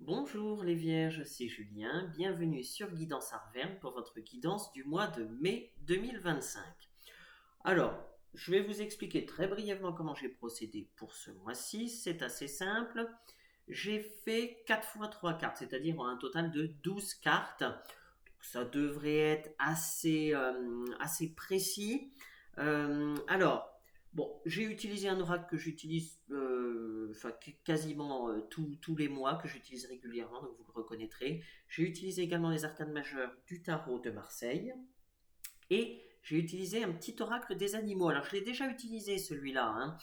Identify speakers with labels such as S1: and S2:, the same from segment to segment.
S1: Bonjour les Vierges, c'est Julien, bienvenue sur Guidance Arverne pour votre guidance du mois de mai 2025. Alors, je vais vous expliquer très brièvement comment j'ai procédé pour ce mois-ci, c'est assez simple. J'ai fait 4 fois 3 cartes, c'est-à-dire un total de 12 cartes. Ça devrait être assez précis. Alors, bon, j'ai utilisé un oracle que j'utilise quasiment tous les mois, que j'utilise régulièrement, donc vous le reconnaîtrez. J'ai utilisé également les arcanes majeures du tarot de Marseille. Et j'ai utilisé un petit oracle des animaux. Alors, je l'ai déjà utilisé celui-là, hein.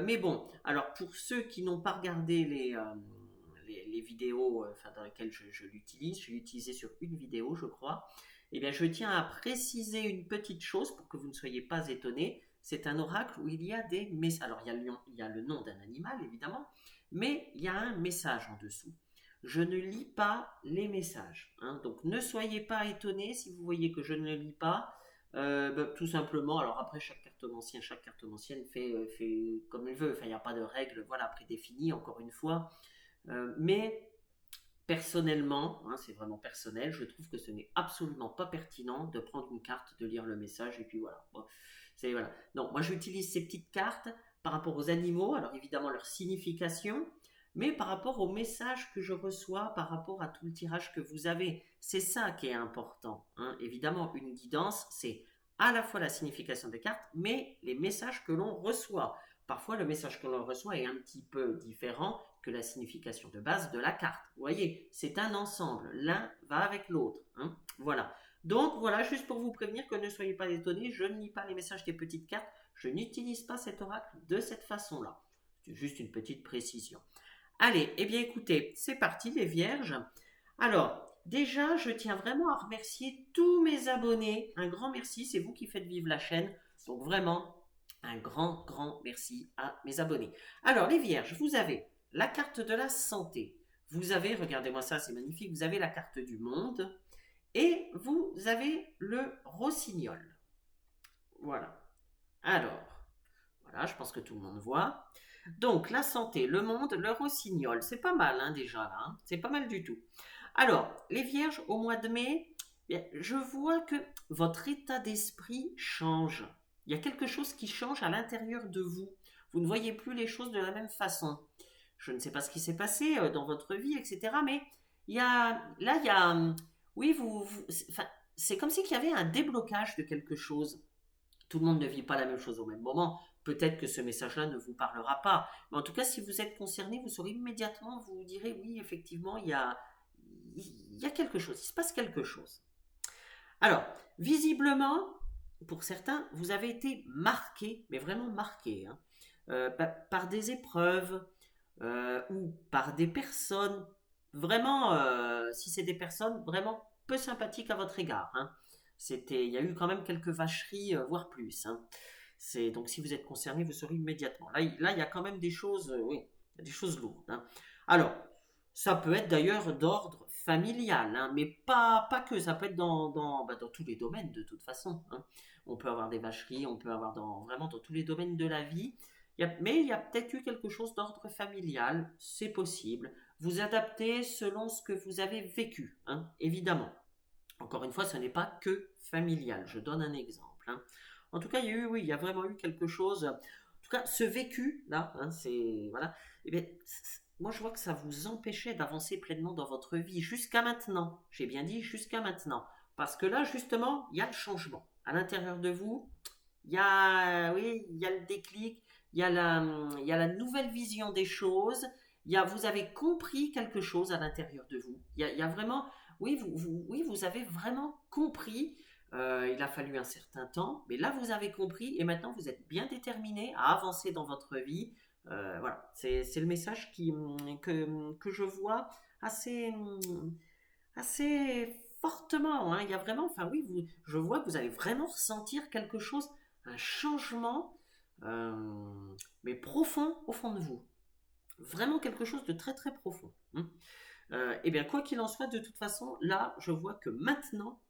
S1: Mais bon, alors pour ceux qui n'ont pas regardé les vidéos dans lesquelles je l'utilise, je l'ai utilisé sur une vidéo, je crois. Eh bien, je tiens à préciser une petite chose pour que vous ne soyez pas étonnés. C'est un oracle où il y a des messages. Alors, il y a le nom d'un animal, évidemment, mais il y a un message en dessous. Je ne lis pas les messages, hein. Donc, ne soyez pas étonnés si vous voyez que je ne lis pas. Tout simplement, alors après chaque cartomancienne fait comme elle veut, enfin il n'y a pas de règles voilà, prédéfinies encore une fois, mais personnellement, hein, c'est vraiment personnel, je trouve que ce n'est absolument pas pertinent de prendre une carte, de lire le message et puis voilà. Bon, voilà. Non, moi j'utilise ces petites cartes par rapport aux animaux, alors évidemment leur signification, mais par rapport au message que je reçois, par rapport à tout le tirage que vous avez. C'est ça qui est important, hein. Évidemment, une guidance, c'est à la fois la signification des cartes, mais les messages que l'on reçoit. Parfois, le message que l'on reçoit est un petit peu différent que la signification de base de la carte. Vous voyez, c'est un ensemble. L'un va avec l'autre, hein. Voilà. Donc voilà, juste pour vous prévenir que ne soyez pas étonnés, je ne lis pas les messages des petites cartes. Je n'utilise pas cet oracle de cette façon-là. C'est juste une petite précision. Allez, eh bien écoutez, c'est parti les vierges. Alors, déjà, je tiens vraiment à remercier tous mes abonnés. Un grand merci, c'est vous qui faites vivre la chaîne. Donc vraiment, un grand, grand merci à mes abonnés. Alors, les vierges, vous avez la carte de la santé. Vous avez, regardez-moi ça, c'est magnifique, vous avez la carte du monde. Et vous avez le rossignol. Voilà. Alors, voilà, je pense que tout le monde voit. Donc, la santé, le monde, le rossignol. C'est pas mal, hein, déjà, là, hein. C'est pas mal du tout. Alors, les vierges, au mois de mai, je vois que votre état d'esprit change. Il y a quelque chose qui change à l'intérieur de vous. Vous ne voyez plus les choses de la même façon. Je ne sais pas ce qui s'est passé dans votre vie, etc. Mais là, il y a, oui, c'est comme s'il y avait un déblocage de quelque chose. Tout le monde ne vit pas la même chose au même moment. Peut-être que ce message-là ne vous parlera pas. Mais en tout cas, si vous êtes concerné, vous saurez immédiatement, vous vous direz, oui, effectivement, il y a quelque chose, il se passe quelque chose. Alors, visiblement, pour certains, vous avez été marqué, mais vraiment marqué, hein, par des épreuves ou par des personnes, vraiment, si c'est des personnes vraiment peu sympathiques à votre égard, hein. Il y a eu quand même quelques vacheries, voire plus, hein. Donc si vous êtes concerné, vous saurez immédiatement. Là, il y a quand même des choses, oui, il y a des choses lourdes, hein. Alors, ça peut être d'ailleurs d'ordre familial, hein, mais pas que. Ça peut être dans tous les domaines de toute façon, hein. On peut avoir des vacheries, on peut avoir vraiment dans tous les domaines de la vie. Mais il y a peut-être eu quelque chose d'ordre familial, c'est possible. Vous adaptez selon ce que vous avez vécu, hein, évidemment. Encore une fois, ce n'est pas que familial. Je donne un exemple, hein. En tout cas, oui, il y a vraiment eu quelque chose. En tout cas, ce vécu là, hein, c'est voilà. Eh bien, moi, je vois que ça vous empêchait d'avancer pleinement dans votre vie jusqu'à maintenant. J'ai bien dit jusqu'à maintenant, parce que là, justement, il y a le changement à l'intérieur de vous. Oui, il y a le déclic. Il y a la nouvelle vision des choses. Vous avez compris quelque chose à l'intérieur de vous. Il y a vraiment oui, oui, vous avez vraiment compris. Il a fallu un certain temps, mais là, vous avez compris et maintenant, vous êtes bien déterminé à avancer dans votre vie. Voilà, c'est le message que je vois assez, assez fortement, hein. Il y a vraiment, enfin oui, je vois que vous allez vraiment ressentir quelque chose, un changement, mais profond au fond de vous. Vraiment quelque chose de très très profond, hein. Eh bien, quoi qu'il en soit, de toute façon, là, je vois que maintenant,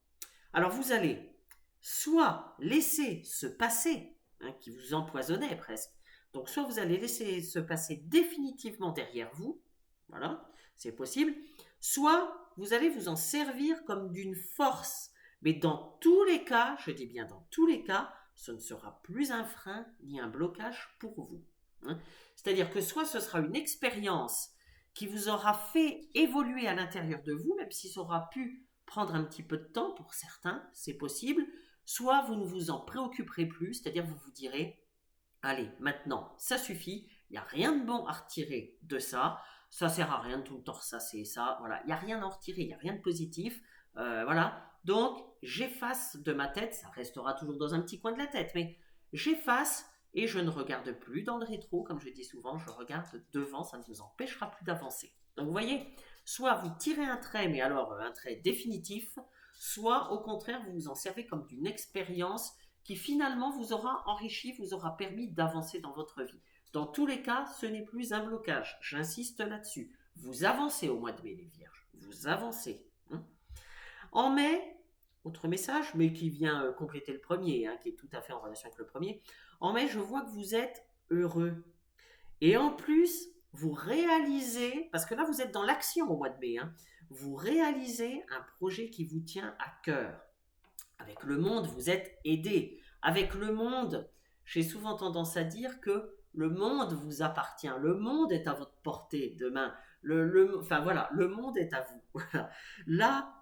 S1: alors vous allez soit laisser se passer, hein, qui vous empoisonnait presque, donc soit vous allez laisser se passer définitivement derrière vous, Voilà, c'est possible. Soit vous allez vous en servir comme d'une force. Mais dans tous les cas, je dis bien dans tous les cas, ce ne sera plus un frein ni un blocage pour vous. Hein. C'est-à-dire que soit ce sera une expérience qui vous aura fait évoluer à l'intérieur de vous, même si ça aura pu prendre un petit peu de temps pour certains, c'est possible, soit vous ne vous en préoccuperez plus, c'est-à-dire vous vous direz, allez, maintenant, ça suffit, il n'y a rien de bon à retirer de ça, ça sert à rien de tout le temps ressasser ça, voilà, il n'y a rien à en retirer, il n'y a rien de positif, voilà, donc j'efface de ma tête, ça restera toujours dans un petit coin de la tête, mais j'efface et je ne regarde plus dans le rétro, comme je dis souvent, je regarde devant, ça ne vous empêchera plus d'avancer. Donc vous voyez, soit vous tirez un trait, mais alors un trait définitif, soit au contraire vous vous en servez comme d'une expérience qui finalement vous aura enrichi, vous aura permis d'avancer dans votre vie. Dans tous les cas, ce n'est plus un blocage, j'insiste là-dessus. Vous avancez au mois de mai, les vierges, vous avancez. En mai, autre message, mais qui vient compléter le premier, qui est tout à fait en relation avec le premier. En mai, je vois que vous êtes heureux. Et en plus, vous réalisez, parce que là, vous êtes dans l'action au mois de mai, vous réalisez un projet qui vous tient à cœur. Avec le monde, vous êtes aidé. Avec le monde, j'ai souvent tendance à dire que le monde vous appartient. Le monde est à votre portée de main. Enfin voilà, le monde est à vous. Là,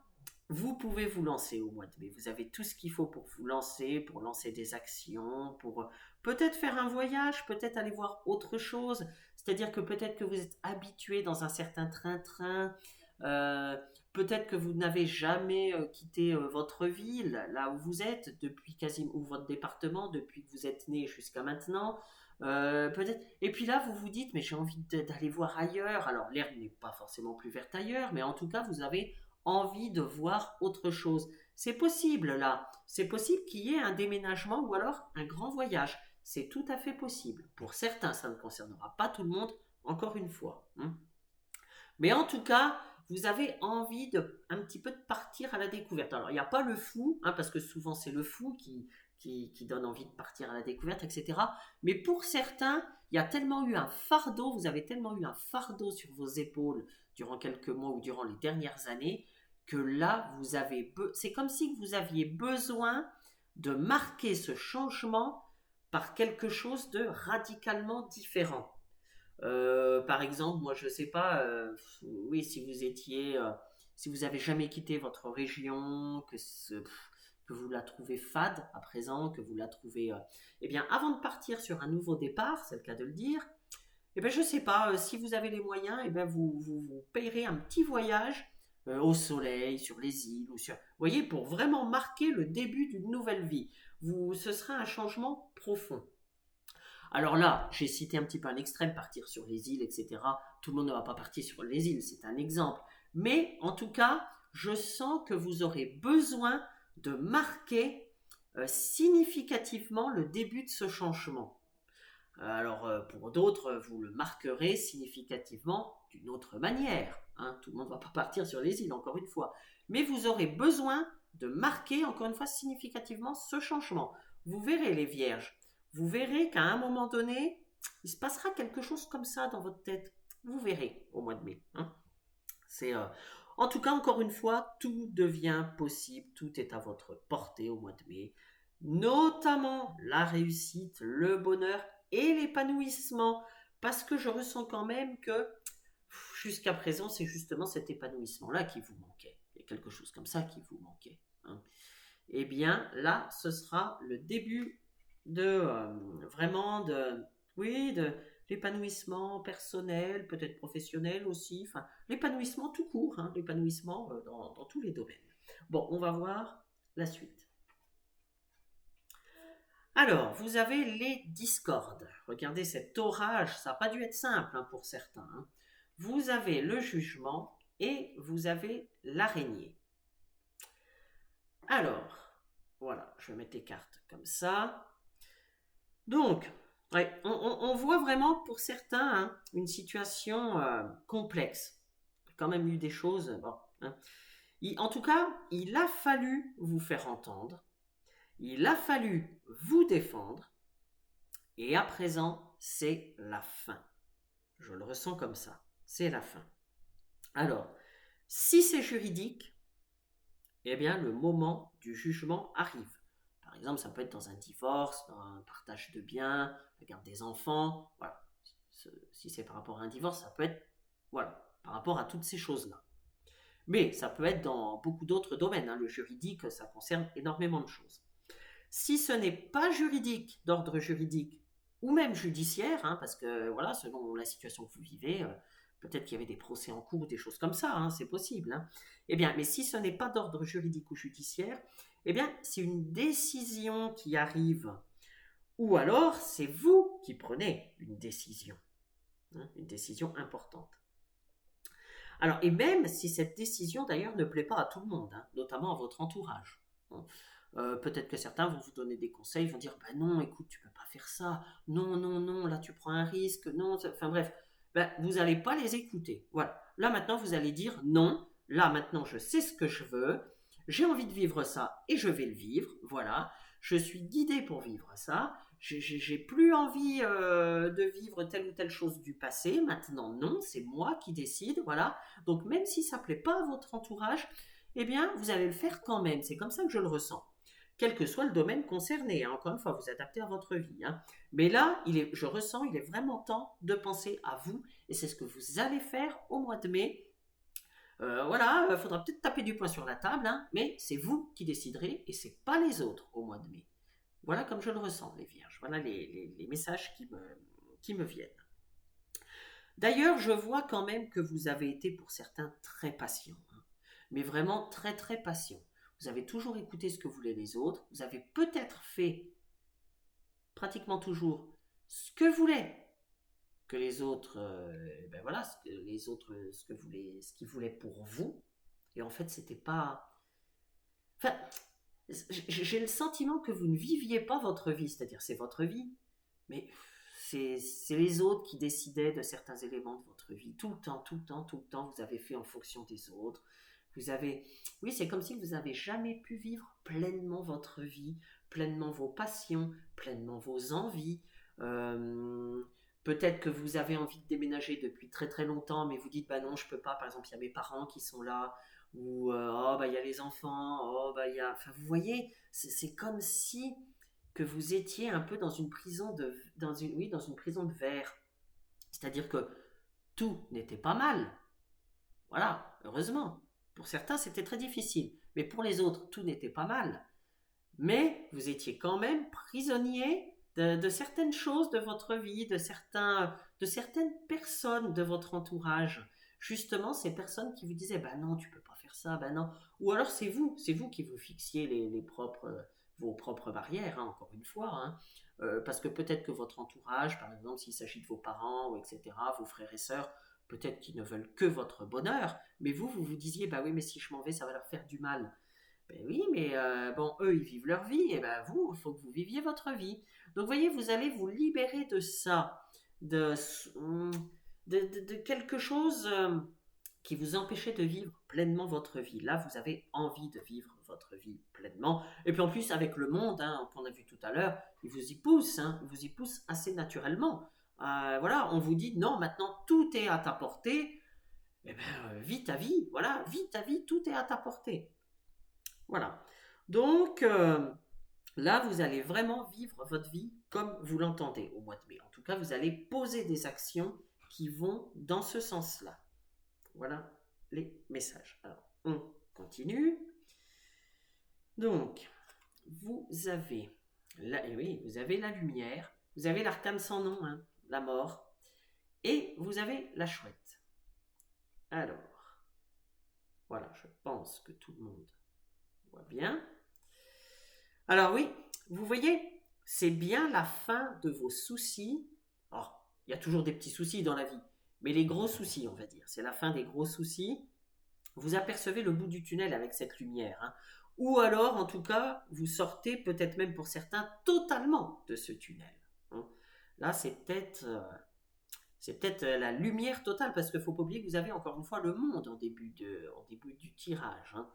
S1: vous pouvez vous lancer au mois de mai. Vous avez tout ce qu'il faut pour lancer des actions, pour peut-être faire un voyage, peut-être aller voir autre chose. C'est-à-dire que peut-être que vous êtes habitué dans un certain train-train. Peut-être que vous n'avez jamais quitté votre ville, là où vous êtes, depuis quasiment, ou votre département, depuis que vous êtes né jusqu'à maintenant. Peut-être. Et puis là, vous vous dites, mais j'ai envie d'aller voir ailleurs. Alors, l'herbe n'est pas forcément plus verte ailleurs, mais en tout cas, vous avez envie de voir autre chose. C'est possible là. C'est possible qu'il y ait un déménagement ou alors un grand voyage. C'est tout à fait possible. Pour certains, ça ne concernera pas tout le monde, encore une fois. Mais en tout cas, vous avez envie un petit peu de partir à la découverte. Alors, il n'y a pas le fou, parce que souvent c'est le fou qui donne envie de partir à la découverte, etc. Mais pour certains, il y a tellement eu un fardeau, vous avez tellement eu un fardeau sur vos épaules durant quelques mois ou durant les dernières années, que là, c'est comme si vous aviez besoin de marquer ce changement par quelque chose de radicalement différent. Par exemple, moi je sais pas, oui, si vous avez jamais quitté votre région, que vous la trouvez fade à présent, que vous la trouvez, eh bien, avant de partir sur un nouveau départ, c'est le cas de le dire, eh bien, je sais pas, si vous avez les moyens, eh bien, vous payerez un petit voyage au soleil, sur les îles, vous voyez, pour vraiment marquer le début d'une nouvelle vie. Ce sera un changement profond. Alors là, j'ai cité un petit peu un extrême, partir sur les îles, etc. Tout le monde ne va pas partir sur les îles, c'est un exemple. Mais en tout cas, je sens que vous aurez besoin de marquer significativement le début de ce changement. Alors pour d'autres, vous le marquerez significativement d'une autre manière. Tout le monde ne va pas partir sur les îles, encore une fois. Mais vous aurez besoin de marquer, encore une fois, significativement ce changement. Vous verrez les vierges, vous verrez qu'à un moment donné, il se passera quelque chose comme ça dans votre tête. Vous verrez au mois de mai. En tout cas, encore une fois, tout devient possible, tout est à votre portée au mois de mai, notamment la réussite, le bonheur et l'épanouissement, parce que je ressens quand même que jusqu'à présent, c'est justement cet épanouissement-là qui vous manquait. Il y a quelque chose comme ça qui vous manquait. Eh bien, là, ce sera le début de l'épanouissement personnel, peut-être professionnel aussi, enfin l'épanouissement tout court, l'épanouissement dans tous les domaines. Bon, on va voir la suite. Alors, vous avez les discordes. Regardez cet orage, ça n'a pas dû être simple pour certains. Vous avez le jugement et vous avez l'araignée. Alors, voilà, je vais mettre les cartes comme ça. Donc, on voit vraiment pour certains une situation complexe. Il y a quand même eu des choses. En tout cas, il a fallu vous faire entendre. Il a fallu vous défendre. Et à présent, c'est la fin. Je le ressens comme ça. c'est la fin. Alors, si c'est juridique, eh bien, le moment du jugement arrive. Par exemple, ça peut être dans un divorce, dans un partage de biens, la garde des enfants, voilà. Si c'est par rapport à un divorce, ça peut être, voilà, par rapport à toutes ces choses-là. Mais ça peut être dans beaucoup d'autres domaines, hein. Le juridique, ça concerne énormément de choses. Si ce n'est pas juridique, d'ordre juridique, ou même judiciaire, hein, parce que voilà, selon la situation que vous vivez, peut-être qu'il y avait des procès en cours ou des choses comme ça, hein, c'est possible. Hein. Eh bien, mais si ce n'est pas d'ordre juridique ou judiciaire, eh bien, c'est une décision qui arrive, ou alors c'est vous qui prenez hein, une décision importante. Alors, et même si cette décision d'ailleurs ne plaît pas à tout le monde, hein, notamment à votre entourage. Hein. Peut-être que certains vont vous donner des conseils, vont dire ben non, écoute, tu peux pas faire ça, non, non, non, là tu prends un risque, non, enfin bref, ben, vous n'allez pas les écouter. Voilà. Là maintenant, vous allez dire non, là maintenant je sais ce que je veux, j'ai envie de vivre ça et je vais le vivre, voilà, je suis guidé pour vivre ça, j'ai plus envie de vivre telle ou telle chose du passé, maintenant non, c'est moi qui décide, voilà. Donc même si ça ne plaît pas à votre entourage, eh bien vous allez le faire quand même, c'est comme ça que je le ressens. Quel que soit le domaine concerné, hein. Encore une fois, vous adaptez à votre vie. Hein. Mais là, je ressens, il est vraiment temps de penser à vous, et c'est ce que vous allez faire au mois de mai. Voilà, il faudra peut-être taper du poing sur la table, hein, mais c'est vous qui déciderez, et c'est pas les autres au mois de mai. Voilà comme je le ressens, les vierges. Voilà les messages qui me viennent. D'ailleurs, je vois quand même que vous avez été pour certains très patients, hein, mais vraiment très très patients. Vous avez toujours écouté ce que voulaient les autres. Vous avez peut-être fait pratiquement toujours ce que voulaient que les autres, ben voilà, ce que les autres, ce qu'ils voulaient pour vous. Et en fait, c'était pas. Enfin, j'ai le sentiment que vous ne viviez pas votre vie, c'est-à-dire c'est votre vie, mais c'est les autres qui décidaient de certains éléments de votre vie. Tout le temps, tout le temps, tout le temps, vous avez fait en fonction des autres. Vous avez, oui, c'est comme si vous n'avez jamais pu vivre pleinement votre vie, pleinement vos passions, pleinement vos envies. Euh, Peut-être que vous avez envie de déménager depuis très très longtemps, mais vous dites bah non, je peux pas. Par exemple, il y a mes parents qui sont là, ou oh bah il y a les enfants, oh bah il y a. Enfin, vous voyez, c'est comme si que vous étiez un peu dans une prison dans une prison de verre. C'est-à-dire que tout n'était pas mal. Voilà, heureusement. Pour certains, c'était très difficile. Mais pour les autres, tout n'était pas mal. Mais vous étiez quand même prisonnier de certaines choses de votre vie, de certaines personnes de votre entourage. Justement, ces personnes qui vous disaient, bah non, tu peux pas faire ça, bah non. Ou alors c'est vous qui vous fixiez vos propres barrières, hein, encore une fois. Hein. Parce que peut-être que votre entourage, par exemple, s'il s'agit de vos parents, ou etc., vos frères et sœurs, peut-être qu'ils ne veulent que votre bonheur, mais vous vous disiez, bah oui, mais si je m'en vais, ça va leur faire du mal. Ben oui, mais bon, eux, ils vivent leur vie, et ben vous, il faut que vous viviez votre vie. Donc, vous voyez, vous allez vous libérer de ça, de, de quelque chose qui vous empêchait de vivre pleinement votre vie. Là, vous avez envie de vivre votre vie pleinement. Et puis en plus, avec le monde, hein, qu'on a vu tout à l'heure, il vous y pousse, hein, il vous y pousse assez naturellement. Voilà, on vous dit, non, maintenant, tout est à ta portée. Eh bien, vis ta vie, voilà, vis ta vie, tout est à ta portée. Voilà. Donc là, vous allez vraiment vivre votre vie comme vous l'entendez au mois de mai. En tout cas, vous allez poser des actions qui vont dans ce sens-là. Voilà les messages. Alors, on continue. Donc, vous avez oui, vous avez la lumière, vous avez l'arcane sans nom, hein, la mort, et vous avez la chouette. Alors, voilà, je pense que tout le monde voit bien. Alors oui, vous voyez, c'est bien la fin de vos soucis. Alors, il y a toujours des petits soucis dans la vie, mais les gros soucis, on va dire, c'est la fin des gros soucis. Vous apercevez le bout du tunnel avec cette lumière. Hein. Ou alors, en tout cas, vous sortez peut-être même pour certains totalement de ce tunnel. Hein. Là, c'est peut-être la lumière totale, parce qu'il ne faut pas oublier que vous avez encore une fois le monde en début du tirage. Hein.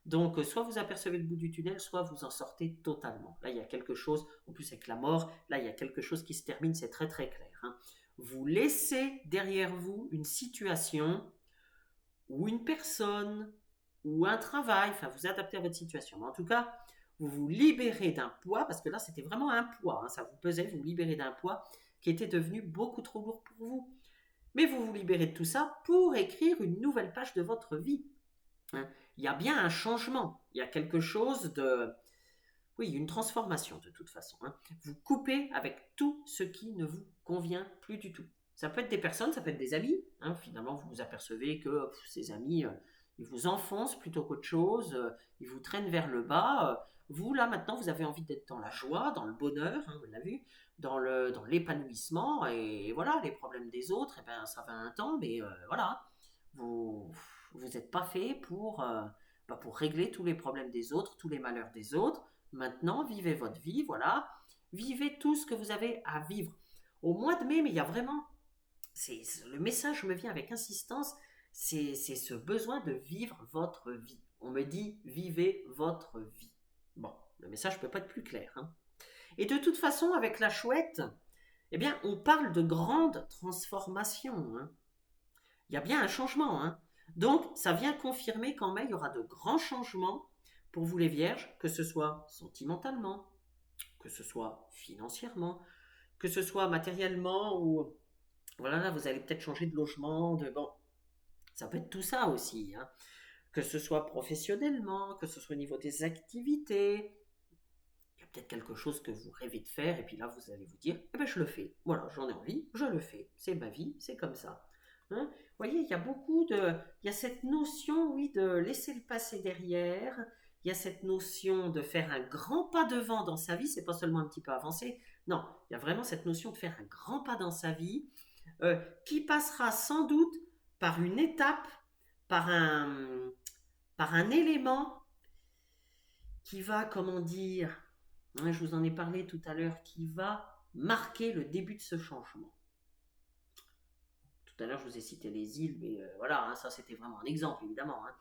S1: Donc, soit vous apercevez le bout du tunnel, soit vous en sortez totalement. Là, il y a quelque chose, en plus avec la mort, là, il y a quelque chose qui se termine, c'est très très clair. Hein. vous laissez derrière vous une situation ou une personne ou un travail, enfin vous adaptez à votre situation. Mais en tout cas, vous vous libérez d'un poids, parce que là c'était vraiment un poids, hein, ça vous pesait, vous vous libérez d'un poids qui était devenu beaucoup trop lourd pour vous. Mais vous vous libérez de tout ça pour écrire une nouvelle page de votre vie. Hein. Il y a bien un changement, il y a quelque chose de... Oui, une transformation de toute façon. Hein. Vous coupez avec tout ce qui ne vous convient plus du tout. Ça peut être des personnes, ça peut être des amis. Hein. Finalement, vous vous apercevez que ces amis, ils vous enfoncent plutôt qu'autre chose, ils vous traînent vers le bas. Vous, là, maintenant, vous avez envie d'être dans la joie, dans le bonheur, hein, on l'a vu, dans l'épanouissement. Et voilà, les problèmes des autres, eh ben, ça va un temps, mais voilà, vous n'êtes pas fait pour régler tous les problèmes des autres, tous les malheurs des autres. Maintenant, vivez votre vie, voilà. Vivez tout ce que vous avez à vivre. Au mois de mai, mais il y a vraiment... le message me vient avec insistance, c'est ce besoin de vivre votre vie. On me dit, vivez votre vie. Bon, le message ne peut pas être plus clair. Hein. Et de toute façon, avec la chouette, eh bien, on parle de grandes transformations. Hein. Il y a bien un changement. Hein. Donc, ça vient confirmer qu'en mai, il y aura de grands changements pour vous les vierges, que ce soit sentimentalement, que ce soit financièrement, que ce soit matériellement, ou voilà, là, vous allez peut-être changer de logement, bon, ça peut être tout ça aussi, hein. Que ce soit professionnellement, que ce soit au niveau des activités, il y a peut-être quelque chose que vous rêvez de faire, et puis là, vous allez vous dire, eh ben, je le fais, voilà, j'en ai envie, je le fais, c'est ma vie, c'est comme ça. Hein. Vous voyez, il y a il y a cette notion, oui, de laisser le passé derrière. Il y a cette notion de faire un grand pas devant dans sa vie. C'est pas seulement un petit peu avancé. Non, il y a vraiment cette notion de faire un grand pas dans sa vie qui passera sans doute par une étape, par par un élément qui va, comment dire, hein, je vous en ai parlé tout à l'heure, qui va marquer le début de ce changement. Tout à l'heure, je vous ai cité les îles, mais voilà, hein, ça c'était vraiment un exemple, évidemment. Hein.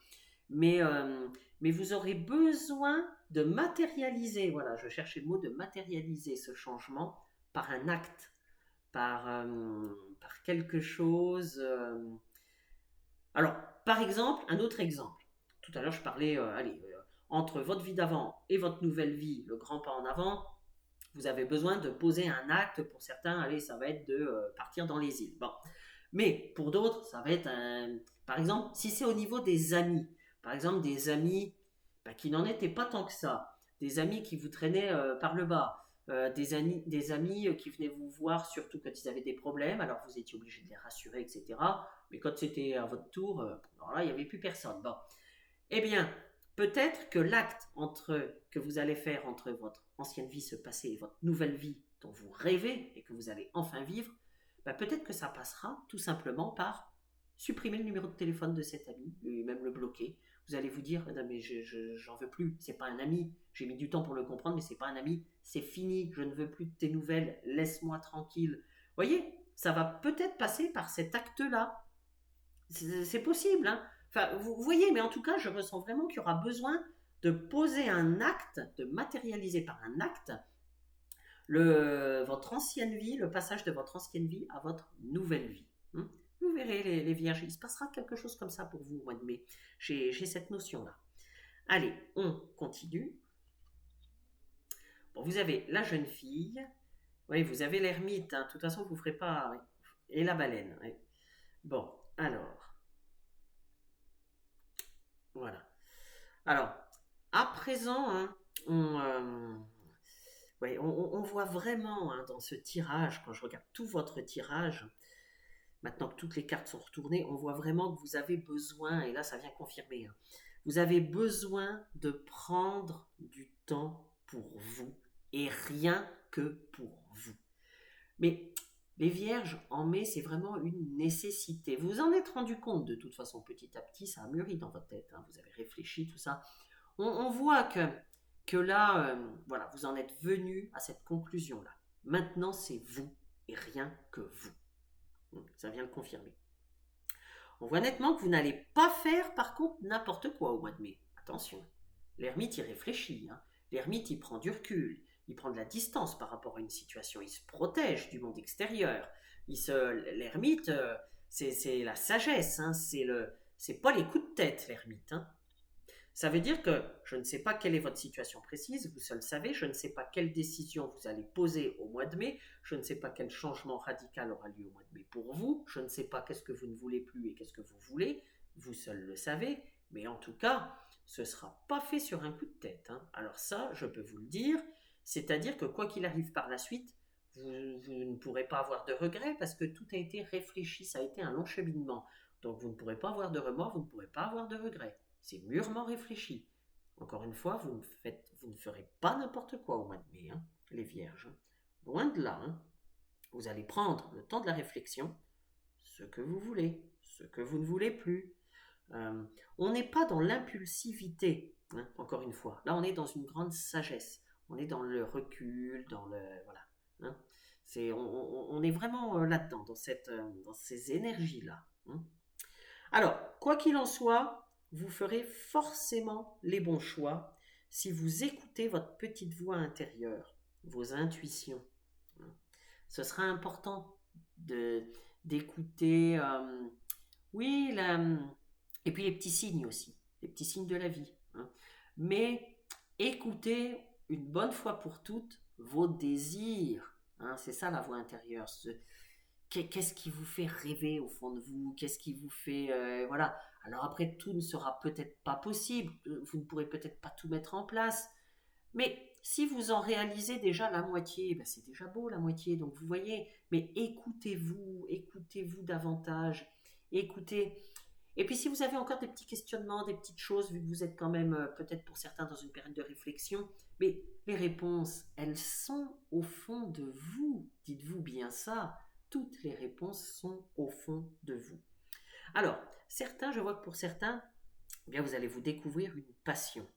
S1: Mais vous aurez besoin de matérialiser, voilà, je cherchais le mot, de matérialiser ce changement par un acte, par quelque chose. Alors, par exemple, un autre exemple. Tout à l'heure, je parlais, entre votre vie d'avant et votre nouvelle vie, le grand pas en avant, vous avez besoin de poser un acte. Pour certains, allez, ça va être de partir dans les îles. Bon. Mais pour d'autres, ça va être par exemple, si c'est au niveau des amis, par exemple des amis qui n'en étaient pas tant que ça, des amis qui vous traînaient par le bas, des amis qui venaient vous voir surtout quand ils avaient des problèmes, alors vous étiez obligé de les rassurer, etc. Mais quand c'était à votre tour, alors là, il n'y avait plus personne. Bon. Eh bien, peut-être que l'acte que vous allez faire entre votre ancienne vie, ce passé, et votre nouvelle vie dont vous rêvez et que vous allez enfin vivre, peut-être que ça passera tout simplement par supprimer le numéro de téléphone de cet ami, et même le bloquer. Vous allez vous dire, non, mais j'en veux plus, c'est pas un ami, j'ai mis du temps pour le comprendre, mais c'est pas un ami, c'est fini, je ne veux plus de tes nouvelles, laisse-moi tranquille. Vous voyez, ça va peut-être passer par cet acte-là. C'est possible, hein. Enfin, vous voyez, mais en tout cas, je ressens vraiment qu'il y aura besoin de poser un acte, de matérialiser par un acte votre ancienne vie, le passage de votre ancienne vie à votre nouvelle vie. Vous verrez les vierges, il se passera quelque chose comme ça pour vous au mois de mai. J'ai cette notion-là. Allez, on continue. Bon, vous avez la jeune fille. Oui, vous avez l'ermite. Hein. De toute façon, vous ne ferez pas... Et la baleine. Oui. Bon, alors. Voilà. Alors, à présent, hein, on voit vraiment hein, dans ce tirage, quand je regarde tout votre tirage, maintenant que toutes les cartes sont retournées, on voit vraiment que vous avez besoin, et là ça vient confirmer, hein, vous avez besoin de prendre du temps pour vous, et rien que pour vous. Mais les vierges, en mai, c'est vraiment une nécessité. Vous vous en êtes rendu compte de toute façon, petit à petit, ça a mûri dans votre tête, hein, vous avez réfléchi, tout ça. On voit que là, voilà, vous en êtes venu à cette conclusion-là. Maintenant, c'est vous et rien que vous. Ça vient le confirmer. On voit nettement que vous n'allez pas faire, par contre, n'importe quoi au mois de mai. Attention, l'ermite, il réfléchit. Hein. L'ermite, il prend du recul. il prend de la distance par rapport à une situation, il se protège du monde extérieur. L'ermite, c'est la sagesse, hein, c'est pas les coups de tête, l'ermite. Hein. Ça veut dire que je ne sais pas quelle est votre situation précise, vous seul savez, je ne sais pas quelle décision vous allez poser au mois de mai, je ne sais pas quel changement radical aura lieu au mois de mai pour vous, je ne sais pas qu'est-ce que vous ne voulez plus et qu'est-ce que vous voulez, vous seul le savez, mais en tout cas, ce ne sera pas fait sur un coup de tête. Hein. Alors ça, je peux vous le dire, c'est-à-dire que quoi qu'il arrive par la suite, vous ne pourrez pas avoir de regrets parce que tout a été réfléchi, ça a été un long cheminement. Donc vous ne pourrez pas avoir de remords, vous ne pourrez pas avoir de regrets. C'est mûrement réfléchi. Encore une fois, vous ne ferez pas n'importe quoi au mois de mai, hein, les vierges. Loin de là. Hein. Vous allez prendre le temps de la réflexion, ce que vous voulez, ce que vous ne voulez plus. On n'est pas dans l'impulsivité, hein, encore une fois. Là, on est dans une grande sagesse. On est dans le recul, dans le... Voilà. Hein. On est vraiment là-dedans, dans ces énergies-là. Hein. Alors, quoi qu'il en soit, vous ferez forcément les bons choix si vous écoutez votre petite voix intérieure, vos intuitions. Ce sera important d'écouter, oui, et puis les petits signes aussi, les petits signes de la vie. Hein. Mais écoutez une bonne fois pour toutes vos désirs. Hein, c'est ça la voix intérieure. Qu'est-ce qui vous fait rêver au fond de vous? Qu'est-ce qui vous fait... voilà. Alors après, tout ne sera peut-être pas possible. Vous ne pourrez peut-être pas tout mettre en place. Mais si vous en réalisez déjà la moitié, ben c'est déjà beau la moitié. Donc vous voyez, mais écoutez-vous davantage. Écoutez. Et puis si vous avez encore des petits questionnements, des petites choses, vu que vous êtes quand même peut-être pour certains dans une période de réflexion, mais les réponses, elles sont au fond de vous. Dites-vous bien ça. Toutes les réponses sont au fond de vous. Alors, certains, je vois que pour certains, eh bien, vous allez vous découvrir une passion.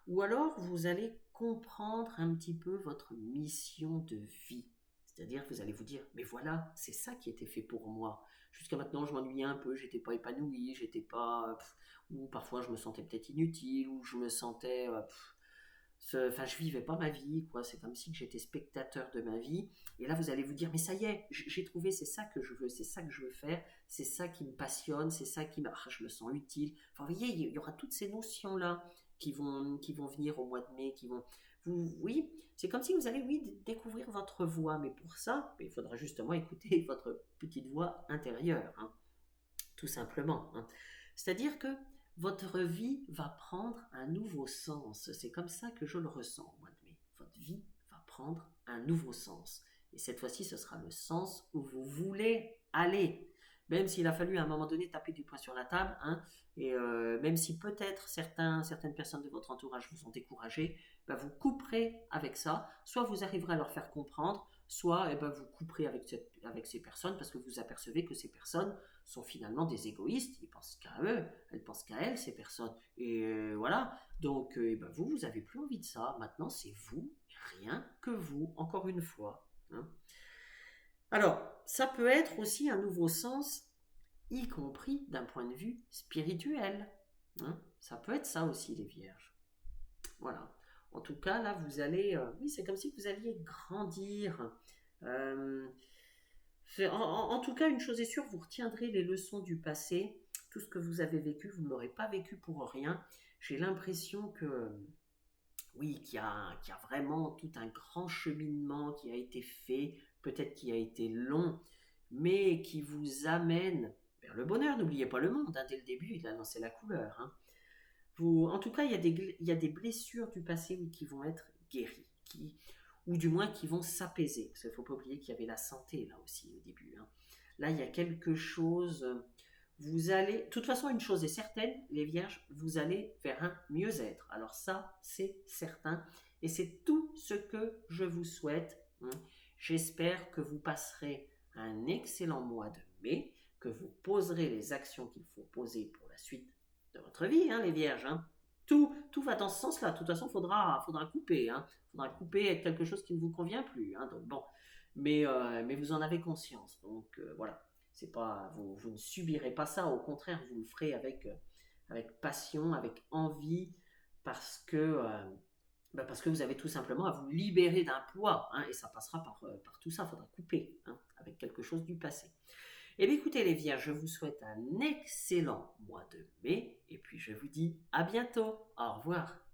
S1: Ou alors, vous allez comprendre un petit peu votre mission de vie. C'est-à-dire que vous allez vous dire, mais voilà, c'est ça qui était fait pour moi. Jusqu'à maintenant, je m'ennuyais un peu, j'étais pas épanoui, j'étais pas... ou parfois, je me sentais peut-être inutile, ou je me sentais... Enfin, je vivais pas ma vie, quoi. C'est comme si j'étais spectateur de ma vie. Et là, vous allez vous dire, mais ça y est, j'ai trouvé, c'est ça que je veux, c'est ça que je veux faire, c'est ça qui me passionne, c'est ça qui me, je me sens utile. Enfin, vous voyez, il y aura toutes ces notions-là qui vont venir au mois de mai, oui, c'est comme si vous allez, oui, découvrir votre voix. Mais pour ça, il faudra justement écouter votre petite voix intérieure, hein, tout simplement. Hein. C'est-à-dire que votre vie va prendre un nouveau sens. C'est comme ça que je le ressens au mois de mai. Votre vie va prendre un nouveau sens. Et cette fois-ci, ce sera le sens où vous voulez aller. Même s'il a fallu à un moment donné taper du poing sur la table, hein, et même si peut-être certaines personnes de votre entourage vous ont découragé, ben vous couperez avec ça. Soit vous arriverez à leur faire comprendre, soit ben, vous couperez avec ces personnes parce que vous apercevez que ces personnes sont finalement des égoïstes, ils pensent qu'à eux, elles pensent qu'à elles, ces personnes. Et voilà, donc ben vous n'avez plus envie de ça. Maintenant, c'est vous, rien que vous, encore une fois. Hein. Alors, ça peut être aussi un nouveau sens, y compris d'un point de vue spirituel. Hein. Ça peut être ça aussi, les vierges. Voilà. En tout cas, là, vous allez... oui, c'est comme si vous alliez grandir. En tout cas, une chose est sûre, vous retiendrez les leçons du passé. Tout ce que vous avez vécu, vous ne l'aurez pas vécu pour rien. J'ai l'impression que, oui, qu'il y a vraiment tout un grand cheminement qui a été fait, peut-être qui a été long, mais qui vous amène vers le bonheur. N'oubliez pas le monde, hein, dès le début, il a lancé la couleur. Hein. En tout cas, il y a des blessures du passé qui vont être guéries, ou du moins qui vont s'apaiser. Parce qu'il ne faut pas oublier qu'il y avait la santé là aussi au début. Hein. Là, il y a quelque chose. Vous allez. De toute façon, une chose est certaine, les vierges, vous allez vers un mieux-être. Alors, ça, c'est certain. Et c'est tout ce que je vous souhaite. Hein. J'espère que vous passerez un excellent mois de mai, que vous poserez les actions qu'il faut poser pour la suite de votre vie, hein, les vierges. Hein. Tout va dans ce sens-là. De toute façon, il faudra couper. Hein. Faudra couper avec quelque chose qui ne vous convient plus. Hein. Donc, bon. Mais vous en avez conscience. Donc, voilà. C'est pas, vous ne subirez pas ça. Au contraire, vous le ferez avec passion, avec envie, parce que Parce que vous avez tout simplement à vous libérer d'un poids, hein, et ça passera par tout ça, il faudra couper, hein, avec quelque chose du passé. Eh bien écoutez les Vierges, je vous souhaite un excellent mois de mai, et puis je vous dis à bientôt, au revoir.